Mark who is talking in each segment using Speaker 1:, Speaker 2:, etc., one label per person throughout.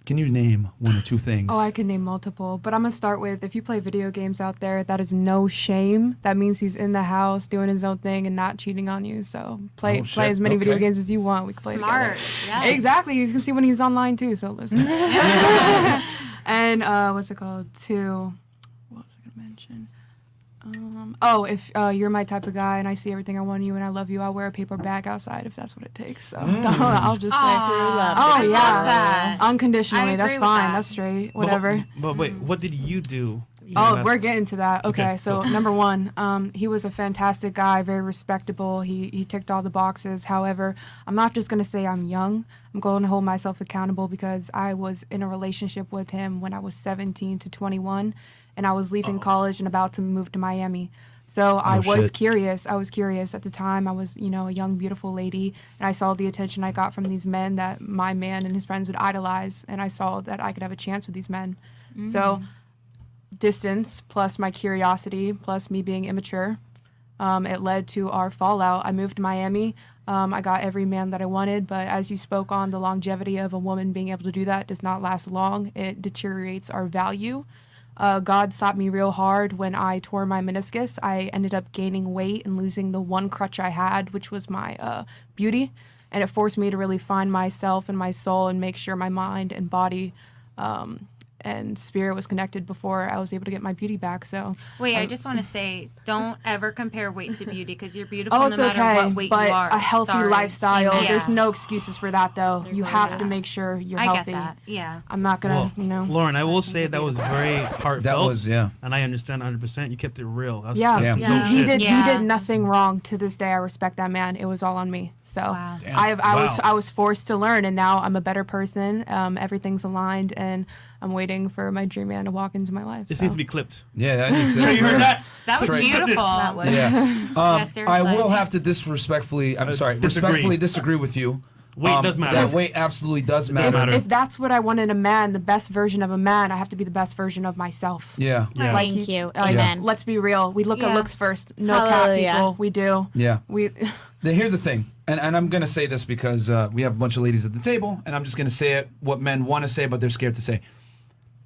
Speaker 1: Can you name one or two things?
Speaker 2: Oh, I can name multiple, but I'm gonna start with, if you play video games out there, that is no shame. That means he's in the house doing his own thing and not cheating on you. So play as many video games as you want. We can play
Speaker 3: Smart.
Speaker 2: together.
Speaker 3: Yes.
Speaker 2: Exactly. You can see when he's online too. So listen. And what's it called? What was I gonna mention? If you're my type of guy and I see everything I want in you and I love you, I'll wear a paper bag outside if that's what it takes. So I'll just say,
Speaker 3: I love that.
Speaker 2: unconditionally.
Speaker 3: I
Speaker 2: That's
Speaker 3: agree with
Speaker 2: fine.
Speaker 3: that.
Speaker 2: That's straight. Whatever.
Speaker 1: But wait, what did you do?
Speaker 2: Oh, we're getting to that. Okay, so
Speaker 1: cool.
Speaker 2: number one, he was a fantastic guy, very respectable. He ticked all the boxes. However, I'm not just going to say I'm young. I'm going to hold myself accountable because I was in a relationship with him when I was 17 to 21, and I was leaving college and about to move to Miami. So I was curious. I was curious at the time. I was, a young, beautiful lady, and I saw the attention I got from these men that my man and his friends would idolize, and I saw that I could have a chance with these men. So distance plus my curiosity plus me being immature, it led to our fallout. I moved to Miami. I got every man that I wanted, but as you spoke on, the longevity of a woman being able to do that does not last long. It deteriorates our value. God stopped me real hard when I tore my meniscus. I ended up gaining weight and losing the one crutch I had, which was my beauty. And it forced me to really find myself and my soul and make sure my mind and body and spirit was connected before I was able to get my beauty back. So
Speaker 3: wait, I just want to say, don't ever compare weight to beauty because you're beautiful
Speaker 2: it's
Speaker 3: no matter
Speaker 2: okay,
Speaker 3: what weight
Speaker 2: but
Speaker 3: you are.
Speaker 2: a healthy
Speaker 3: Sorry.
Speaker 2: lifestyle.
Speaker 3: Amen.
Speaker 2: There's no excuses for that, though. You have to make sure you're
Speaker 3: I
Speaker 2: healthy.
Speaker 3: get that. Yeah.
Speaker 2: I'm not gonna,
Speaker 1: Lauren, I will say that was very heartfelt.
Speaker 4: That was, yeah.
Speaker 1: And I understand 100%. You kept it real. That's,
Speaker 2: Yeah,
Speaker 1: that's
Speaker 4: Yeah.
Speaker 1: dope
Speaker 2: He
Speaker 1: shit.
Speaker 2: did. He did nothing wrong. To this day, I respect that man. It was all on me. So
Speaker 3: Wow.
Speaker 2: I was forced to learn, and now I'm a better person. Everything's aligned, and I'm waiting for my dream man to walk into my life.
Speaker 1: This
Speaker 2: so.
Speaker 1: needs to be clipped.
Speaker 4: Yeah, that is.
Speaker 1: So you heard that?
Speaker 3: That was
Speaker 4: Right.
Speaker 3: beautiful.
Speaker 4: Yeah.
Speaker 3: seriously.
Speaker 4: I will have to respectfully disagree with you.
Speaker 1: Weight does matter.
Speaker 4: That weight absolutely does matter.
Speaker 2: If that's what I want in a man, the best version of a man, I have to be the best version of myself.
Speaker 4: Yeah.
Speaker 1: Yeah.
Speaker 2: Like
Speaker 5: Thank you.
Speaker 2: Like,
Speaker 5: Amen.
Speaker 2: let's be real. We look at
Speaker 3: Yeah.
Speaker 2: looks first. No cap,
Speaker 5: Hallelujah.
Speaker 2: people. We do.
Speaker 4: Yeah.
Speaker 2: We.
Speaker 4: Here's the thing, and I'm going to say this because we have a bunch of ladies at the table, and I'm just going to say it what men want to say, but they're scared to say.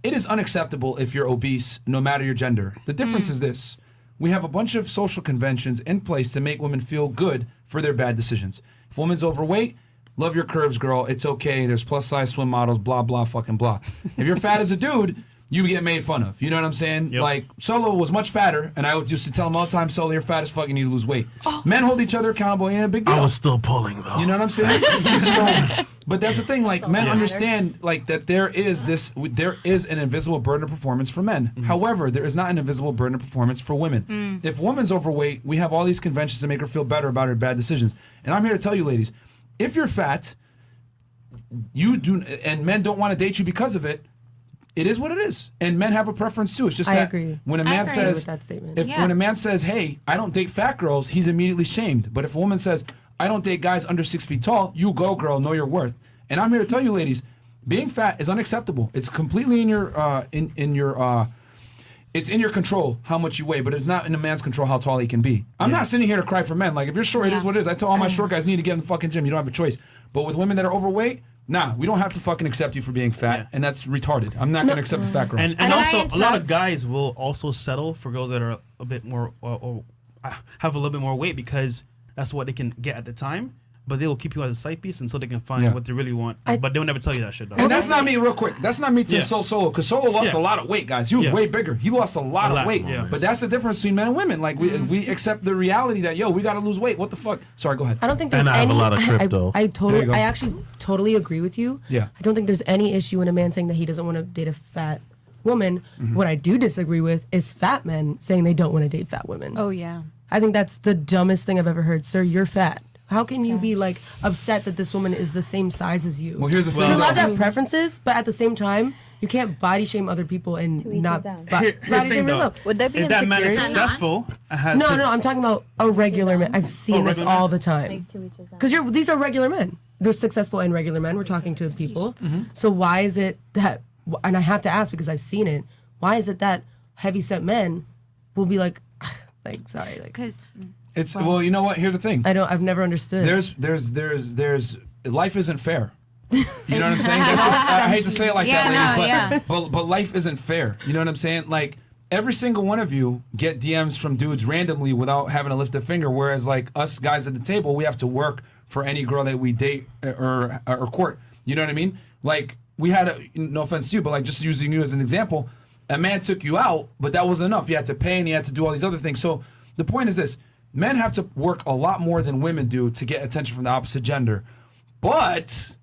Speaker 4: It is unacceptable if you're obese, no matter your gender. The difference is this. We have a bunch of social conventions in place to make women feel good for their bad decisions. If a woman's overweight, love your curves, girl. It's okay. There's plus-size swim models, blah, blah, fucking blah. If you're fat as a dude, you get made fun of. You know what I'm saying?
Speaker 1: Yep.
Speaker 4: Like, Solo was much fatter, and I used to tell him all the time, Solo, you're fat as fuck, you need to lose weight. Men hold each other accountable, ain't a big deal.
Speaker 6: I was still pulling though.
Speaker 4: You know what I'm saying? So, but that's the thing, like, men understand, like, that there is an invisible burden of performance for men. However, there is not an invisible burden of performance for women. If a woman's overweight, we have all these conventions to make her feel better about her bad decisions. And I'm here to tell you, ladies, if you're fat, and men don't want to date you because of it, it is what it is, and men have a preference too. It's just
Speaker 7: I
Speaker 4: that
Speaker 7: agree.
Speaker 4: when a man
Speaker 3: agree
Speaker 4: says,
Speaker 7: with that statement.
Speaker 4: when a man says, "Hey, I don't date fat girls," he's immediately shamed. But if a woman says, "I don't date guys under 6 feet tall," you go, girl, know your worth. And I'm here to tell you, ladies, being fat is unacceptable. It's completely in your it's in your control how much you weigh, but it's not in a man's control how tall he can be. I'm not sitting here to cry for men. Like, if you're short, it is what it is. I tell all my short guys, you need to get in the fucking gym. You don't have a choice. But with women that are overweight, nah, we don't have to fucking accept you for being fat, and that's retarded. I'm not going to accept a fat girl.
Speaker 1: And also, a lot of guys will also settle for girls that are a bit more, or have a little bit more weight because that's what they can get at the time. But they will keep you as a side piece until they can find what they really want. But they'll never tell you that shit, though.
Speaker 4: And that's not me, real quick. That's not me to insult Solo, because Solo lost a lot of weight, guys. He was way bigger. He lost a lot of weight.
Speaker 1: Yeah.
Speaker 4: But that's the difference between men and women. Like, we accept the reality that, we got to lose weight. What the fuck? Sorry, go ahead.
Speaker 7: I don't think there's
Speaker 6: And I have
Speaker 7: any.
Speaker 6: a lot of crypto.
Speaker 7: I actually totally agree with you.
Speaker 4: Yeah.
Speaker 7: I don't think there's any issue in a man saying that he doesn't want to date a fat woman. What I do disagree with is fat men saying they don't want to date fat women.
Speaker 5: Oh, yeah.
Speaker 7: I think that's the dumbest thing I've ever heard. Sir, you're fat. How can you be like upset that this woman is the same size as you?
Speaker 4: Well, here's the thing.
Speaker 7: You're allowed to have preferences, but at the same time, you can't body shame other people and not
Speaker 1: Here's
Speaker 7: body
Speaker 1: the thing,
Speaker 7: shame
Speaker 1: though.
Speaker 7: yourself.
Speaker 5: Would that be
Speaker 1: If that man is
Speaker 5: insecurity?
Speaker 1: successful,
Speaker 7: No, I'm talking about a regular man. I've seen this
Speaker 1: regular
Speaker 7: all
Speaker 1: man?
Speaker 7: the time.
Speaker 5: Like to each his own.
Speaker 7: Because these are regular men. They're successful and regular men. We're talking to people. So why is it that, and I have to ask because I've seen it, why is it that heavyset men will be like sorry, like,
Speaker 3: Because
Speaker 4: Well, you know what? Here's the thing.
Speaker 7: I've never understood.
Speaker 4: There's life isn't fair. You know what I'm saying? That's just, I hate to say it like
Speaker 3: Yeah,
Speaker 4: that,
Speaker 3: no,
Speaker 4: ladies, but life isn't fair. You know what I'm saying? Like, every single one of you get DMs from dudes randomly without having to lift a finger, whereas like us guys at the table, we have to work for any girl that we date or court. You know what I mean? Like, we had no offense to you, but like just using you as an example, a man took you out, but that wasn't enough. You had to pay and you had to do all these other things. So the point is this: men have to work a lot more than women do to get attention from the opposite gender. But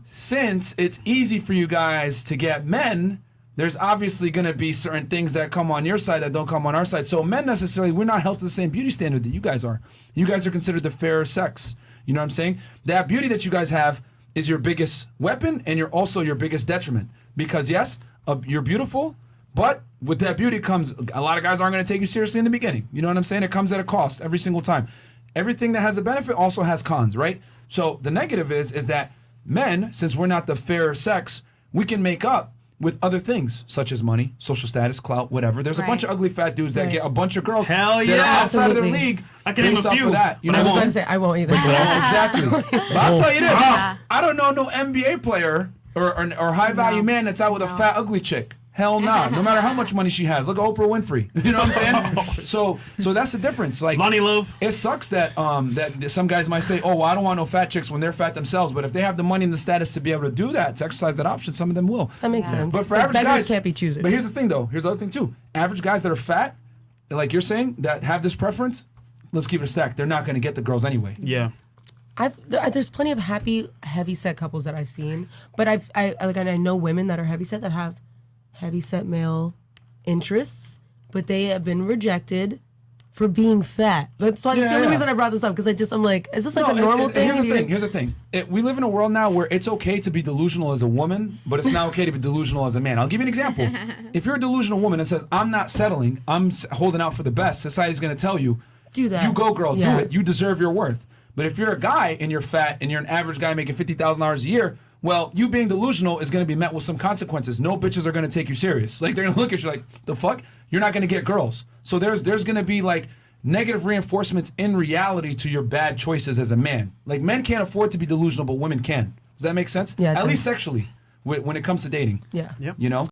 Speaker 4: since it's easy for you guys to get men, there's obviously going to be certain things that come on your side that don't come on our side. So men necessarily, we're not held to the same beauty standard that you guys are. You guys are considered the fairer sex. You know what I'm saying? That beauty that you guys have is your biggest weapon, and you're also your biggest detriment. Because yes, you're beautiful, but with that beauty comes, a lot of guys aren't going to take you seriously in the beginning. You know what I'm saying? It comes at a cost every single time. Everything that has a benefit also has cons, right? So the negative is that men, since we're not the fairer sex, we can make up with other things such as money, social status, clout, whatever. There's a bunch of ugly fat dudes that get a bunch of girls
Speaker 1: Hell
Speaker 4: that
Speaker 1: yeah.
Speaker 4: are outside of the
Speaker 7: Absolutely.
Speaker 4: league.
Speaker 1: I can name
Speaker 4: based
Speaker 1: a
Speaker 4: off
Speaker 1: few,
Speaker 4: of that. You
Speaker 1: but
Speaker 4: know
Speaker 1: I
Speaker 4: what I'm
Speaker 1: won't.
Speaker 4: saying?
Speaker 7: I won't either.
Speaker 4: Exactly. But I'll tell you this: I don't know no NBA player or high value man that's out with a fat ugly chick. Hell nah. No matter how much money she has. Look at Oprah Winfrey. You know what I'm saying? So that's the difference. Like,
Speaker 1: Lonnie Love.
Speaker 4: it sucks that that some guys might say, oh, well, I don't want no fat chicks when they're fat themselves. But if they have the money and the status to be able to do that, to exercise that option, some of them will.
Speaker 7: That makes sense.
Speaker 4: But for
Speaker 7: It's like
Speaker 4: average
Speaker 7: beggars
Speaker 4: guys,
Speaker 7: can't be choosers.
Speaker 4: But here's the thing, though. Here's the other thing too. Average guys that are fat, like you're saying, that have this preference, let's keep it a stack. They're not going to get the girls anyway.
Speaker 1: Yeah.
Speaker 7: There's plenty of heavy set couples that I've seen, but I know women that are heavy set that have heavy set male interests, but they have been rejected for being fat. That's why that's the only reason I brought this up, because I'm like, is this like a normal thing?
Speaker 4: Here's the thing. We live in a world now where it's okay to be delusional as a woman, but it's not okay to be delusional as a man. I'll give you an example. If you're a delusional woman that says, I'm not settling, I'm holding out for the best, society's going to tell you,
Speaker 7: Do that.
Speaker 4: You go, girl,
Speaker 7: Yeah.
Speaker 4: do it. You deserve your worth. But if you're a guy and you're fat and you're an average guy making $50,000 a year, well, you being delusional is going to be met with some consequences. No bitches are going to take you serious. Like, they're going to look at you like, the fuck? You're not going to get girls. So there's going to be like negative reinforcements in reality to your bad choices as a man. Like, men can't afford to be delusional, but women can. Does that make sense?
Speaker 7: Yeah, it
Speaker 4: At
Speaker 7: does.
Speaker 4: least sexually, when it comes to dating.
Speaker 7: Yeah.
Speaker 1: Yep.
Speaker 4: You know?